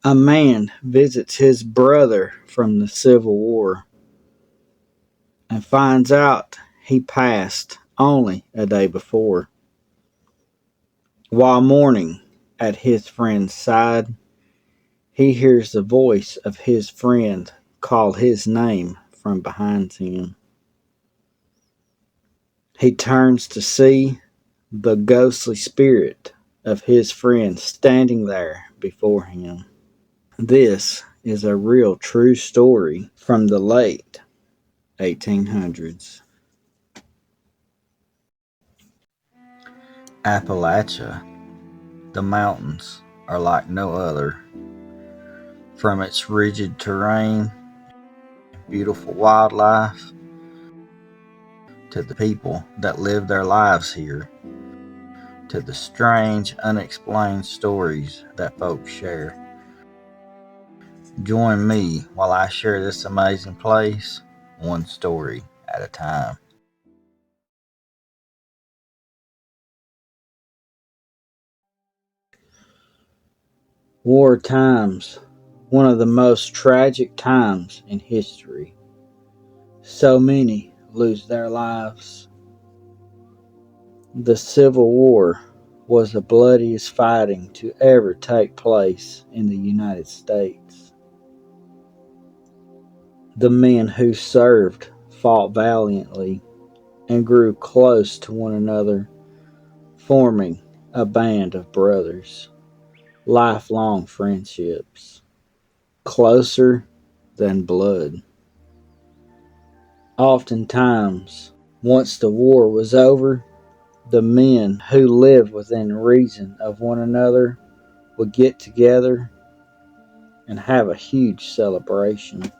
A man visits his brother from the Civil War and finds out he passed only a day before. While mourning at his friend's side, he hears the voice of his friend call his name from behind him. He turns to see the ghostly spirit of his friend standing there before him. This is a real true story from the late 1800s. Appalachia, the mountains are like no other. From its rigid terrain, beautiful wildlife, to the people that live their lives here, to the strange, unexplained stories that folks share. Join me while I share this amazing place, one story at a time. War times, one of the most tragic times in history. So many lose their lives. The Civil War was the bloodiest fighting to ever take place in the United States. The men who served fought valiantly and grew close to one another, forming a band of brothers. Lifelong friendships, closer than blood. Oftentimes, once the war was over, the men who lived within reason of one another would get together and have a huge celebration.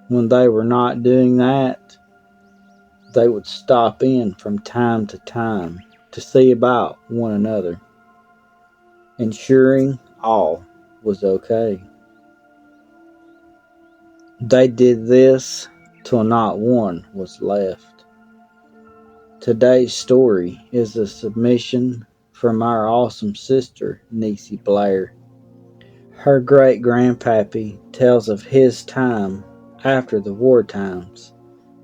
When they were not doing that, they would stop in from time to time to see about one another, ensuring all was okay. They did this till not one was left. Today's story is a submission from our awesome sister, Niecy Blair. Her great-grandpappy tells of his time after the war times,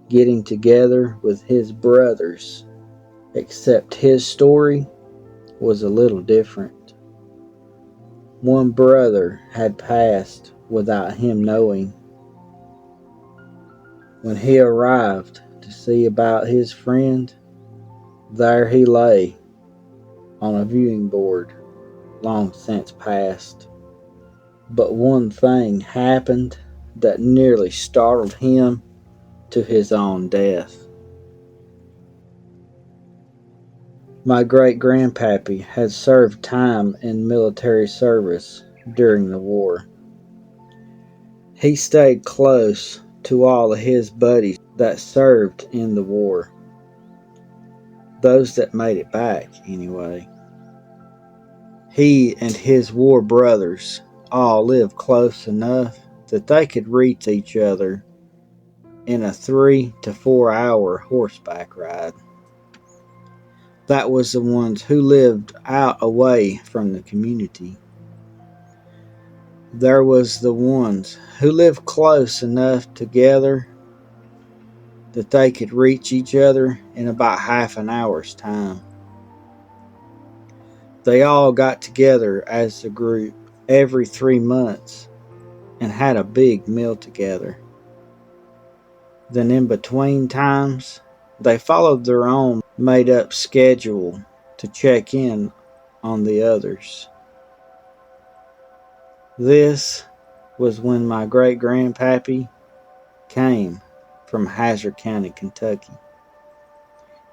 getting together with his brothers, except his story was a little different. One brother had passed without him knowing. When he arrived to see about his friend, there he lay on a viewing board long since past. But one thing happened that nearly startled him to his own death. My great-grandpappy had served time in military service during the war. He stayed close to all of his buddies that served in the war. Those that made it back, anyway. He and his war brothers all lived close enough that they could reach each other in a 3 to 4 hour horseback ride. That was the ones who lived out away from the community. There was the ones who lived close enough together that they could reach each other in about half an hour's time. They all got together as a group every 3 months and had a big meal together. Then in between times, they followed their own made-up schedule to check in on the others. This was when my great-grandpappy came from Hazard County, Kentucky.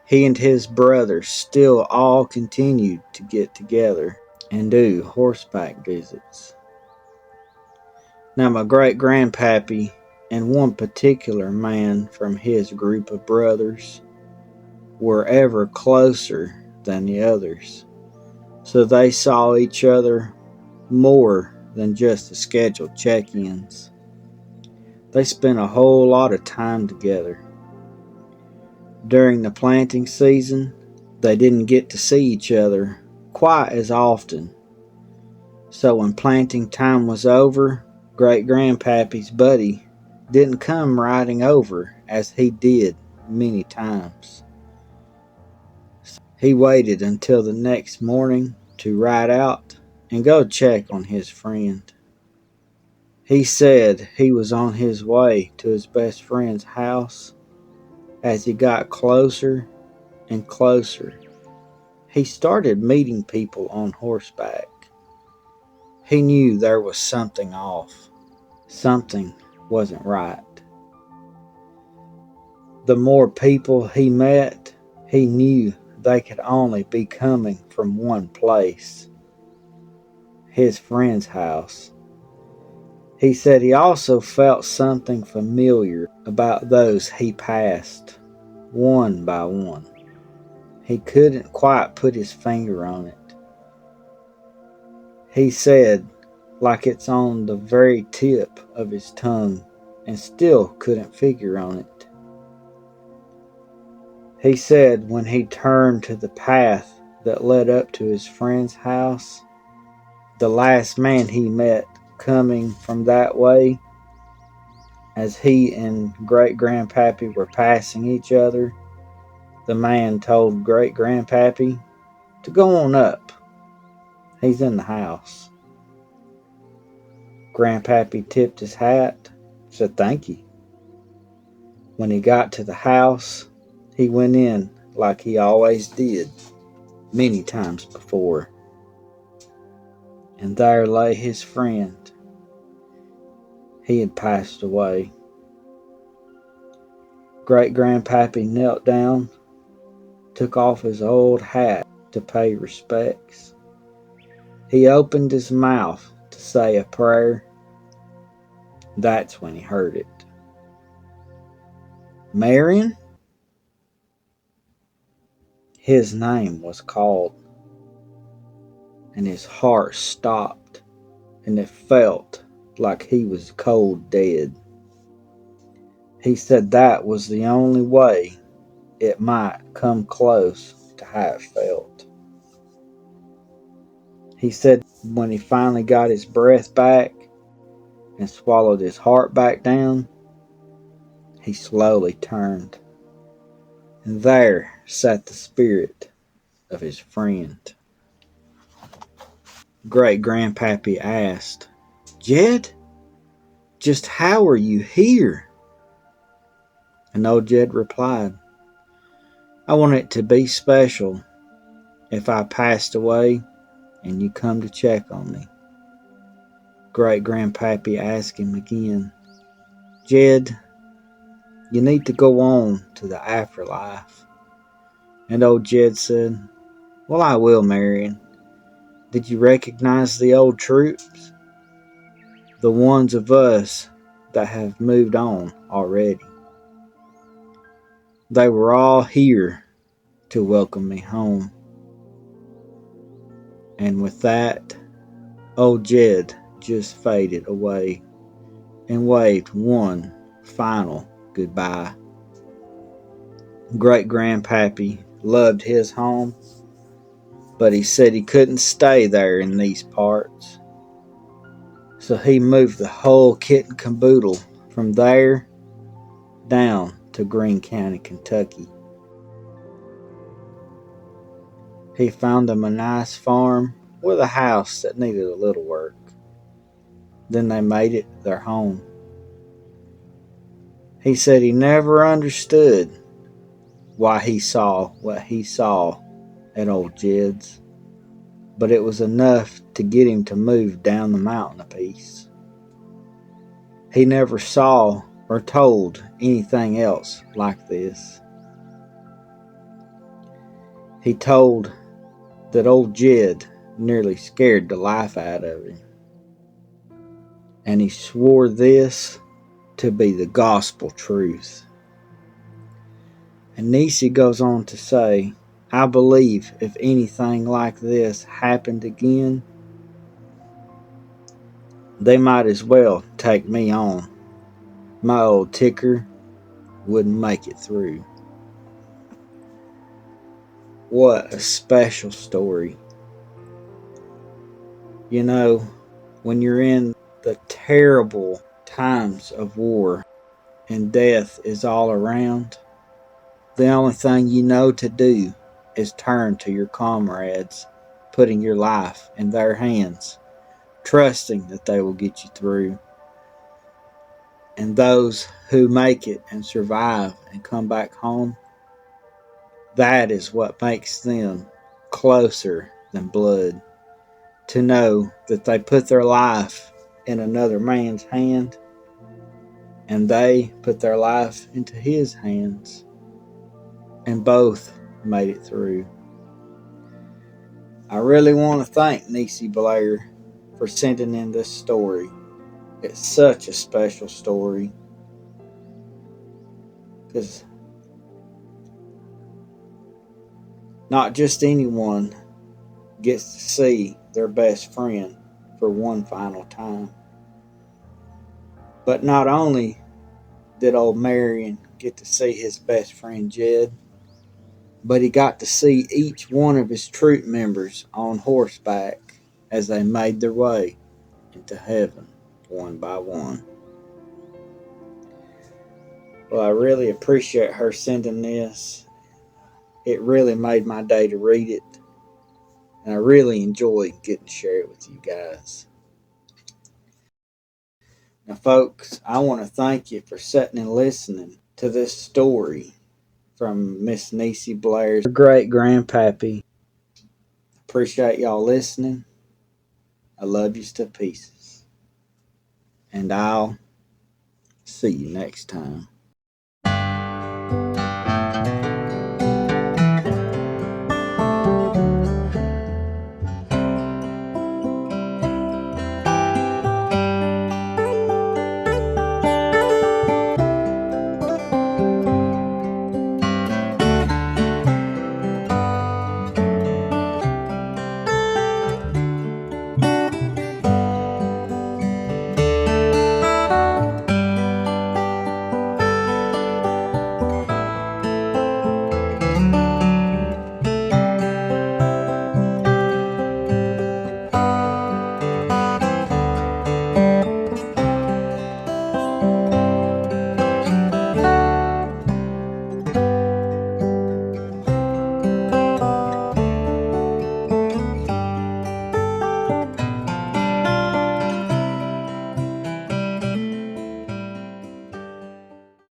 He and his brothers still all continued to get together and do horseback visits. Now my great-grandpappy and one particular man from his group of brothers were ever closer than the others, so they saw each other more than just the scheduled check-ins. They spent a whole lot of time together. During the planting season, they didn't get to see each other quite as often, So when planting time was over, Great Grandpappy's buddy didn't come riding over as he did many times. He waited until the next morning to ride out and go check on his friend. He said he was on his way to his best friend's house. As he got closer and closer, he started meeting people on horseback. He knew there was something off. Something wasn't right. The more people he met, he knew they could only be coming from one place, his friend's house. He said he also felt something familiar about those he passed, one by one. He couldn't quite put his finger on it. He said, like it's on the very tip of his tongue, and still couldn't figure on it. He said when he turned to the path that led up to his friend's house, the last man he met coming from that way, as he and Great Grandpappy were passing each other, the man told Great Grandpappy to go on up. He's in the house. Grandpappy tipped his hat, said thank you. When he got to the house, he went in like he always did, many times before. And there lay his friend. He had passed away. Great Grandpappy knelt down, took off his old hat to pay respects. He opened his mouth to say a prayer. That's when he heard it. Marion? His name was called, and his heart stopped, and it felt like he was cold dead. He said that was the only way it might come close to how it felt. He said when he finally got his breath back and swallowed his heart back down, he slowly turned. And there sat the spirit of his friend. Great Grandpappy asked, Jed, just how are you here? And old Jed replied, I want it to be special if I passed away and you come to check on me. Great Grandpappy asked him again, Jed, you need to go on to the afterlife. And old Jed said, well, I will, Marion. Did you recognize the old troops? The ones of us that have moved on already. They were all here to welcome me home. And with that, old Jed just faded away and waved one final goodbye. Great Grandpappy loved his home, but he said he couldn't stay there in these parts. So he moved the whole kit and caboodle from there down to Greene County, Kentucky. He found them a nice farm with a house that needed a little work. Then they made it their home. He said he never understood why he saw what he saw at old Jed's, but it was enough to get him to move down the mountain a piece. He never saw or told anything else like this. He told that old Jed nearly scared the life out of him, and he swore this to be the gospel truth. And Nisi goes on to say, I believe if anything like this happened again, they might as well take me on. My old ticker wouldn't make it through. What a special story. You know, when you're in the terrible times of war and death is all around, the only thing you know to do is turn to your comrades, putting your life in their hands, trusting that they will get you through. And those who make it and survive and come back home, that is what makes them closer than blood. To know that they put their life in another man's hand and they put their life into his hands and both made it through. I really want to thank Niecy Blair for sending in this story. It's such a special story because not just anyone gets to see their best friend for one final time. But not only did old Marion get to see his best friend Jed, but he got to see each one of his troop members on horseback as they made their way into heaven one by one. Well, I really appreciate her sending this. It really made my day to read it, and I really enjoyed getting to share it with you guys. Now, folks, I want to thank you for sitting and listening to this story from Miss Niecy Blair's great grandpappy. Appreciate y'all listening. I love you to pieces. And I'll see you next time.